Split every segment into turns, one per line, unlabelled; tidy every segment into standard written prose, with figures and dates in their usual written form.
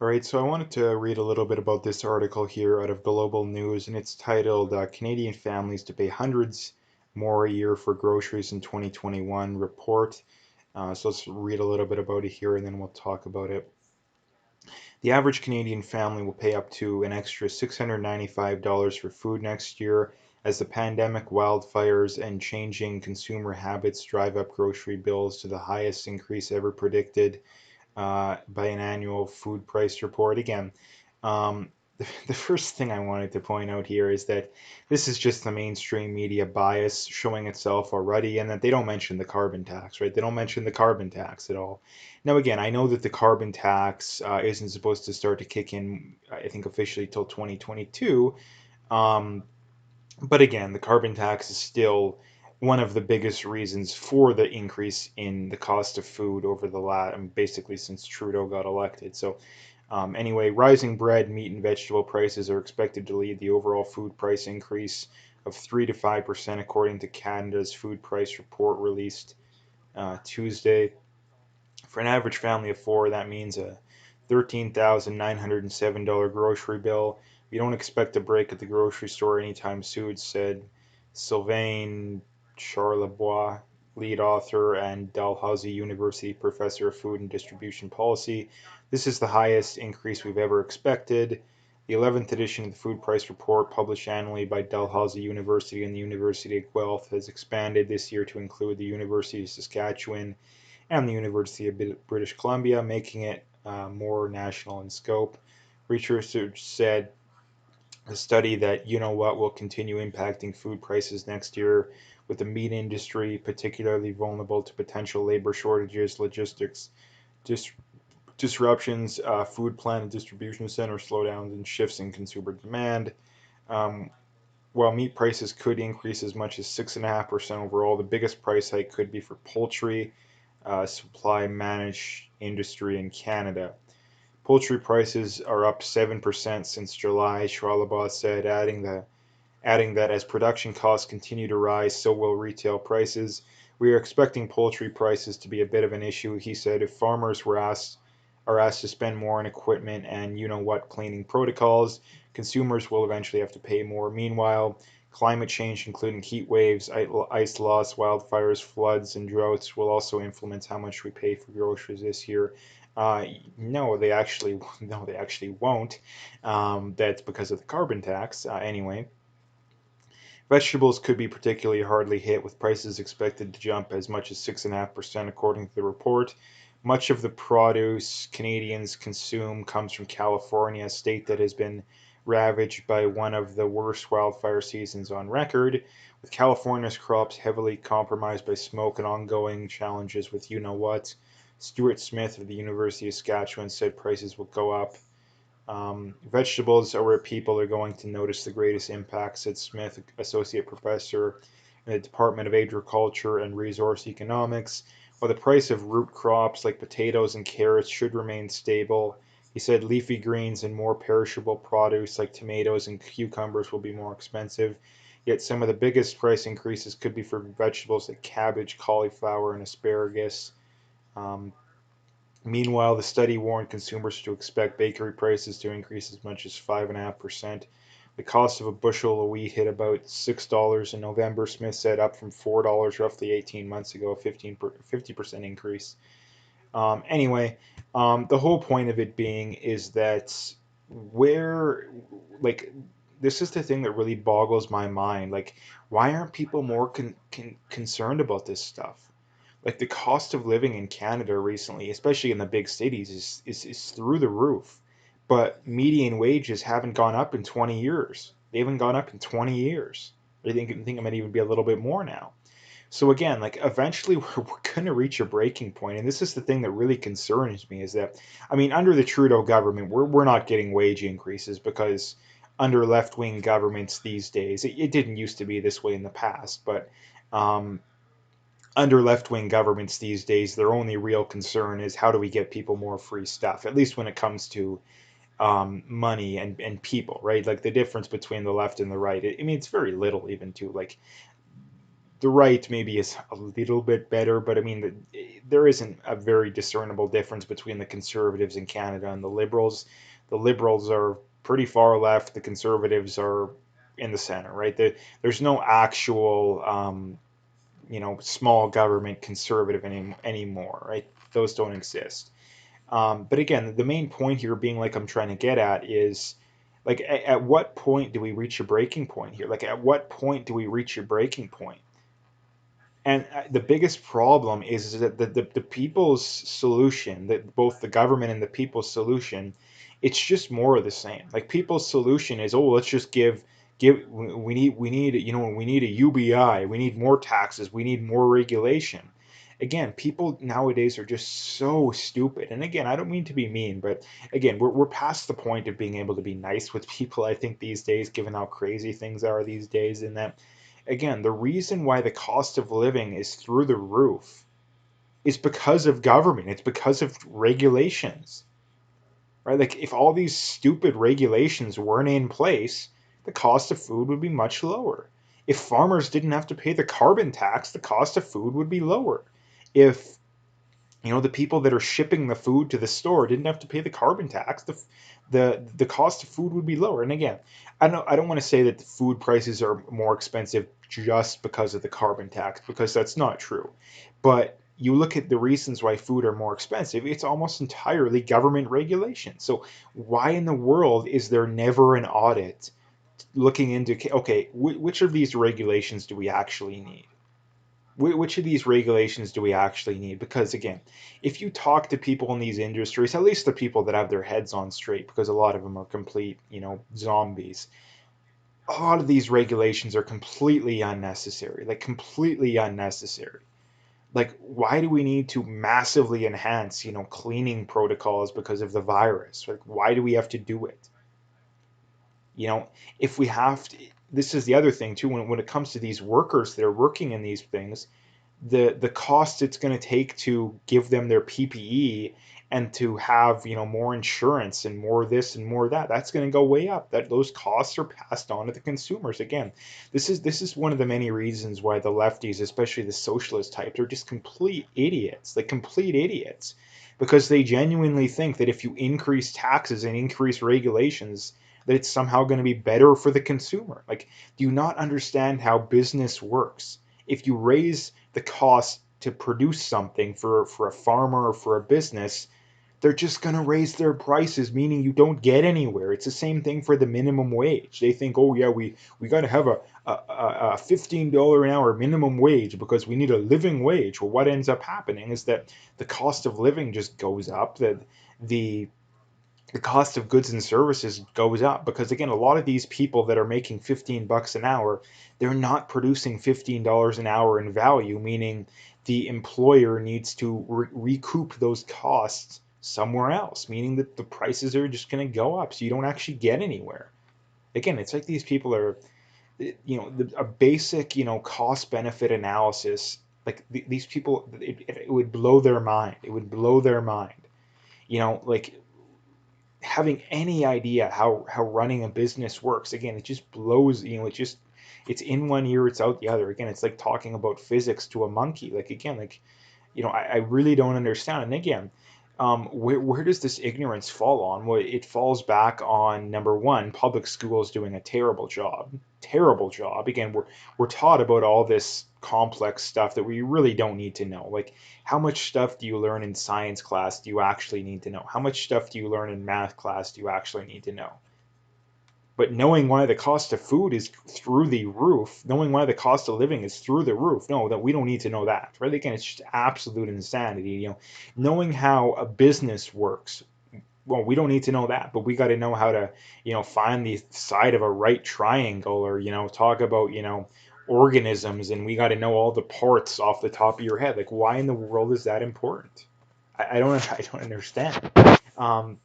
All right, so I wanted to read a little bit about this article here out of Global News, and it's titled Canadian Families to Pay Hundreds More a Year for Groceries in 2021 Report. So let's read a little bit about it here and then we'll talk about it. The average Canadian family will pay up to an extra $695 for food next year as the pandemic, wildfires, and changing consumer habits drive up grocery bills to the highest increase ever predicted by an annual food price report. Again, um, the first thing I wanted to point out here is that this is just the mainstream media bias showing itself already, and that they don't mention the carbon tax, right? They don't mention the carbon tax at all. Now, again, I know that the carbon tax isn't supposed to start to kick in, I think, officially till 2022. Um, but again, the carbon tax is still one of the biggest reasons for the increase in the cost of food over the last, basically since Trudeau got elected. So, anyway, rising bread, meat, and vegetable prices are expected to lead the overall food price increase of 3 to 5%, according to Canada's food price report released Tuesday. For an average family of four, that means a $13,907 grocery bill. We don't expect a break at the grocery store anytime soon, said Sylvain Charlebois, lead author and Dalhousie University professor of food and distribution policy. This is the highest increase we've ever expected. The 11th edition of the Food Price Report, published annually by Dalhousie University and the University of Guelph, has expanded this year to include the University of Saskatchewan and the University of British Columbia, making it more national in scope. Researchers said a study that you know what will continue impacting food prices next year, with the meat industry particularly vulnerable to potential labor shortages, logistics dis- disruptions, food plant and distribution center slowdowns, and shifts in consumer demand. Um, while meat prices could increase as much as 6.5% overall, the biggest price hike could be for poultry, supply managed industry in Canada. Poultry prices are up 7% since July, Schwalaba said, adding that as production costs continue to rise, so will retail prices. We are expecting poultry prices to be a bit of an issue, he said, if farmers are asked to spend more on equipment and you know what cleaning protocols, consumers will eventually have to pay more. Meanwhile, climate change, including heat waves, ice loss, wildfires, floods, and droughts, will also influence how much we pay for groceries this year. No, they actually no, they actually won't. That's because of the carbon tax. Anyway, vegetables could be particularly hardly hit, with prices expected to jump as much as 6.5%, according to the report. Much of the produce Canadians consume comes from California, a state that has been ravaged by one of the worst wildfire seasons on record, with California's crops heavily compromised by smoke and ongoing challenges with you know what. Stuart Smith of the University of Saskatchewan said prices will go up. Vegetables are where people are going to notice the greatest impact, said Smith, associate professor in the Department of Agriculture and Resource Economics. While the price of root crops like potatoes and carrots should remain stable, he said leafy greens and more perishable produce like tomatoes and cucumbers will be more expensive. Yet some of the biggest price increases could be for vegetables like cabbage, cauliflower, and asparagus. Um, Meanwhile, the study warned consumers to expect bakery prices to increase as much as 5.5%. The cost of a bushel of wheat hit about $6 in November, Smith said, up from $4 roughly 18 months ago, a 50% increase. Anyway, the whole point of it being is that where, like, this is the thing that really boggles my mind. Like, why aren't people more concerned about this stuff? Like the cost of living in Canada recently, especially in the big cities, is through the roof. But median wages haven't gone up in 20 years. They haven't gone up in 20 years. I think it might even be a little bit more now. So again, like eventually we're going to reach a breaking point, and this is the thing that really concerns me is that, I mean, under the Trudeau government, we're not getting wage increases because under left-wing governments these days, it didn't used to be this way in the past, but um, under left-wing governments these days, their only real concern is how do we get people more free stuff, at least when it comes to money and people, right? Like the difference between the left and the right, I mean, it's very little even too. Like the right maybe is a little bit better, but I mean, there isn't a very discernible difference between the conservatives in Canada and the liberals. The liberals are pretty far left, the conservatives are in the center, right? There's no actual, small government conservative anymore, right? Those don't exist. But again, the main point here being like I'm trying to get at is like at what point do we reach a breaking point here? Like at what point do we reach a breaking point? And the biggest problem is that the people's solution, that both the government and the people's solution, it's just more of the same. Like people's solution is, oh, let's just give we need a UBI, we need more taxes, we need more regulation. Again, people nowadays are just so stupid. And again, I don't mean to be mean, but again, we're past the point of being able to be nice with people, I think, these days, given how crazy things are these days, in that again, the reason why the cost of living is through the roof is because of government. It's because of regulations, right? Like if all these stupid regulations weren't in place, the cost of food would be much lower. If farmers didn't have to pay the carbon tax, the cost of food would be lower. If the people that are shipping the food to the store didn't have to pay the carbon tax, the cost of food would be lower. And again, I don't want to say that the food prices are more expensive just because of the carbon tax, because that's not true. But you look at the reasons why food are more expensive, it's almost entirely government regulation. So why in the world is there never an audit looking into, okay, which of these regulations do we actually need? Which of these regulations do we actually need? Because again, if you talk to people in these industries, at least the people that have their heads on straight, because a lot of them are complete, zombies. A lot of these regulations are completely unnecessary, like completely unnecessary. Like, why do we need to massively enhance, cleaning protocols because of the virus? Like, why do we have to do it? You know, if we have to, this is the other thing too, when it comes to these workers that are working in these things, the cost it's going to take to give them their PPE and to have more insurance and more this and more that, that's going to go way up. That those costs are passed on to the consumers. Again, this is one of the many reasons why the lefties, especially the socialist types, are just complete idiots, like complete idiots, because they genuinely think that if you increase taxes and increase regulations, that it's somehow going to be better for the consumer. Like, do you not understand how business works? If you raise the cost to produce something for a farmer or for a business, they're just going to raise their prices, meaning you don't get anywhere. It's the same thing for the minimum wage. They think, oh yeah, we got to have a $15 an hour minimum wage because we need a living wage. Well, what ends up happening is that the cost of living just goes up. That the cost of goods and services goes up because again, a lot of these people that are making $15 an hour, they're not producing $15 an hour in value, meaning the employer needs to recoup those costs somewhere else, meaning that the prices are just going to go up, so you don't actually get anywhere. Again, it's like these people are, a basic, cost benefit analysis, like these people, it would blow their mind. It would blow their mind. Like having any idea how running a business works. Again, it just blows, it's in one ear, it's out the other. Again, it's like talking about physics to a monkey. Like again, like I really don't understand. And again, where does this ignorance fall on? Well, it falls back on number one, public schools doing a terrible job. Terrible job. Again, we're taught about all this complex stuff that we really don't need to know. Like, how much stuff do you learn in science class do you actually need to know? How much stuff do you learn in math class do you actually need to know? But knowing why the cost of food is through the roof, knowing why the cost of living is through the roof, no, that we don't need to know that, right? Again, it's just absolute insanity. Knowing how a business works, well, we don't need to know that, but we got to know how to, find the side of a right triangle, or talk about, organisms, and we got to know all the parts off the top of your head. Like, why in the world is that important? I don't I don't understand. Um,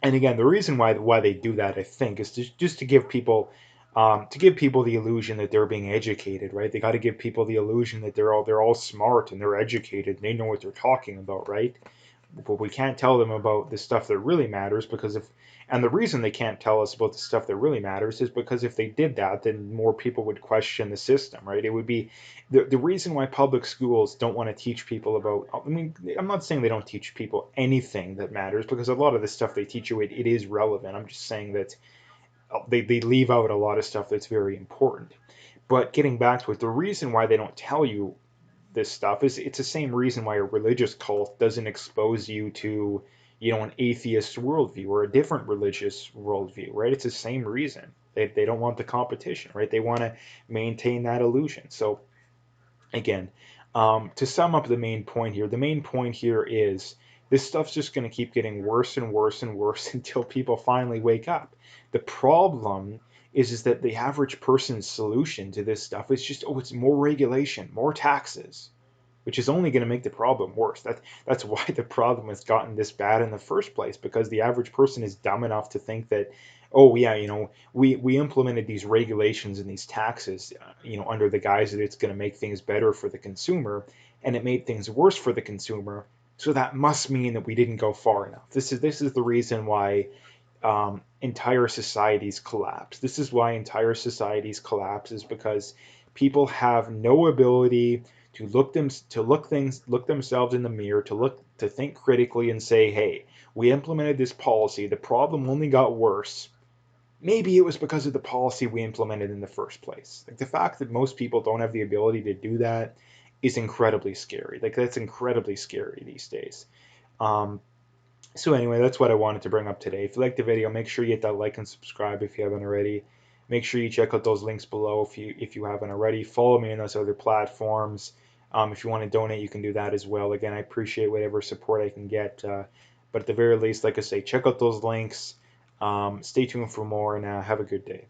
and again, the reason why they do that, I think, is just to give people the illusion that they're being educated, right? They got to give people the illusion that they're all smart and they're educated and they know what they're talking about, right? but we can't tell them about the stuff that really matters because if and the reason they can't tell us about the stuff that really matters is because if they did that, then more people would question the system, right? It would be the reason why public schools don't want to teach people about. I mean, I'm not saying they don't teach people anything that matters because a lot of the stuff they teach you, it is relevant. I'm just saying that they leave out a lot of stuff that's very important. But getting back to it, the reason why they don't tell you this stuff is it's the same reason why a religious cult doesn't expose you to an atheist worldview or a different religious worldview, right? It's the same reason. They don't want the competition, right? They want to maintain that illusion. So again, to sum up the main point here is this stuff's just going to keep getting worse and worse and worse until people finally wake up. The problem is that the average person's solution to this stuff is just, oh, it's more regulation, more taxes, which is only going to make the problem worse. That's why the problem has gotten this bad in the first place, because the average person is dumb enough to think that, oh yeah, we implemented these regulations and these taxes, under the guise that it's going to make things better for the consumer, and it made things worse for the consumer. So that must mean that we didn't go far enough. This is the reason why entire societies collapse. This is why entire societies collapse, is because people have no ability to look themselves in the mirror, to think critically and say, hey, we implemented this policy. The problem only got worse. Maybe it was because of the policy we implemented in the first place. Like the fact that most people don't have the ability to do that is incredibly scary. Like that's incredibly scary these days. Um, so anyway, that's what I wanted to bring up today. If you liked the video, make sure you hit that like and subscribe if you haven't already. Make sure you check out those links below if you haven't already. Follow me on those other platforms. If you want to donate, you can do that as well. Again, I appreciate whatever support I can get. But at the very least, like I say, check out those links. Stay tuned for more, and have a good day.